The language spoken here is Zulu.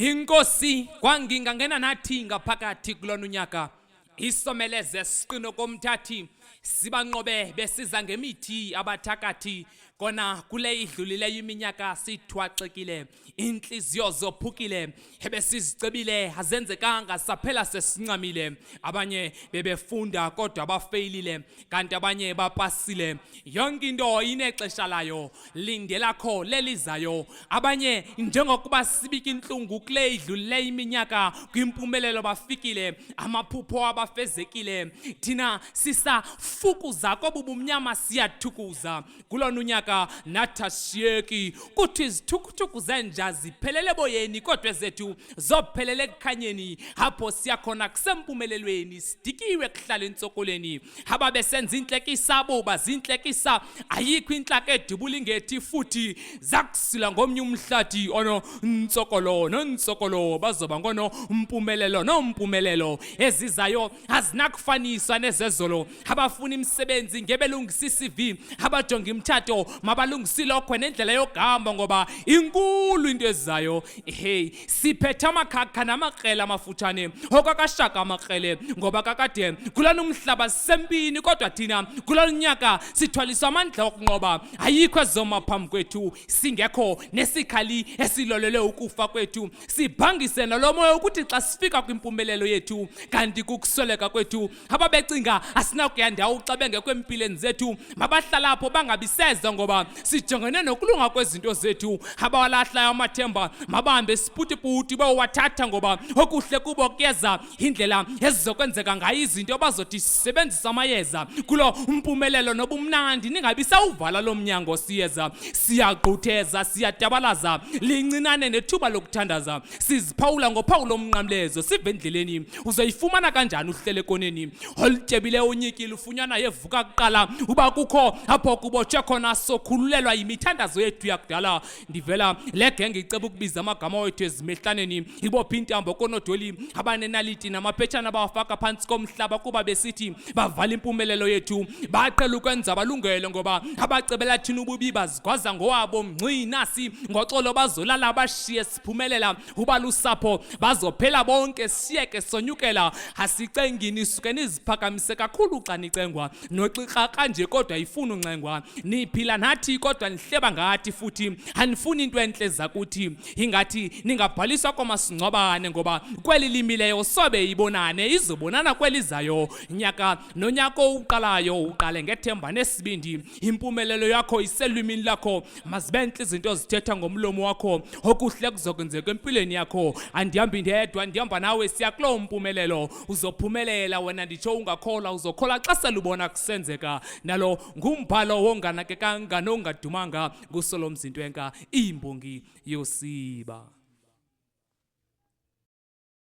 Inkosi kwangingangena nathi ngaphakathi kulona unyaka isomeleze siqino komthathi sibanqobe besiza ngemithi abathakathi kona kule idlulileyo iminyaka sithwaxekile inhliziyo zophukile ebesizicebile azenzekanga saphela sesincamile abanye bebefunda kodwa bafeyilile kanti abanye bapasile yonke into inexesha layo lindelakho lelizayo abanye njengokuba sibika inhlungu kule idlulileyo iminyaka kwimpumelelo bafikile amaphupho abafezekile thina sisafukuza kobubumnyama siyathukuza kulona unyaka nathashiyeki kuthi izithukuthuku zenja ziphelele boyeni kodwa zethu zophelele ekukhanyeni apho siyakhona kusempumelelweni sidikiwe kuhlala entsokoleni ababe senza inhlekisa abo bazinhlekisa ayikho inhlaka edubula ingethi futhi zakusila ngomnye umhlathi ono ntsokolo nontsokolo bazoba ngono umpumelelo nompumelelo ezizayo azinakufaniswa nezezolo abafuna imisebenzi ngebelungisa iCV abajonga imthatho mabalungisilokho nendlela yogamba ngoba inkulu into ezayo hey siphethe amakhakha namakrele amafuthane okakashaka amakrele ngoba kakade kulana umhlaba sempini kodwa thina kulona unyaka sithwaliswa amandla okunqoba ayikho ezoma phambi kwethu singekho nesikhali esilolele ukufa kwethu sibhangise nalomoya ukuthi xa sifika kwimpumelelo yethu kanti kukusweleka kwethu ababecinga asinakuya ndawo ucabenge kwempilweni zethu mabahlala lapho bangabiseza ngoba sijongene nokulunga kwezinto zethu abawalahlayo amathemba mabahambe siputiputi bawathatha ngoba okuhle kubo kuyeza indlela ezizokwenzeka ngayo izinto bazothi sisebenzisa amayeza kulo umpumelelo nobumnandi ningabisa uvala lomnyango siyeza siyagqutheza siyadabalaza lincinane nethuba lokuthandaza siziphawula ngopawulo omnqamlezo sivendleleni uzoyifumana kanjani uhlele koneni olutyebileyo unyikile ufunyana yevuka kuqala uba kukho apho kubotshwe khona sokhululelwa yimithandazo yethu yakudala ndivela le genge iceba ukubiza amagama wethu ezimehlaneni ibopha intambo konodoli abanenaliti namaphetshana abawafaka phansi komhlaba kuba besithi bavala impumelelo yethu baqela ukwenza balungele ngoba abacebela thina ububi bazigwaza ngowabo mncinasi ngoxolo bazolala bashiye siphumelela ubalusapho bazophela bonke siyeke sonyukela asicengini sukeni iziphakamise kakhulu xa nicengwa noxika kanje kodwa ifuna uncengwa niphila nathi kodwa nihleba ngathi futhi anifuni into enhle zakuthi ingathi ningabhaliswa kwamasingcwabane ngoba kweli limileyo sobe ibonane izobonana kwelizayo nyaka nonyako uqalayo uqale ngethemba nesibindi impumelelo yakho iselwimini lakho mazibenhle izinto zithetha ngomlomo wakho okuhle kuzokwenzeka empilweni yakho andihambi ndedwa ndihamba nawe siya kulo mpumelelo uzophumelela wena nditsho ungakhola uzokhola xa selubona kusenzeka nalo ngumbhalo wonganakekanga nongadumanga nguSolomzintwenka imbongi yosiba.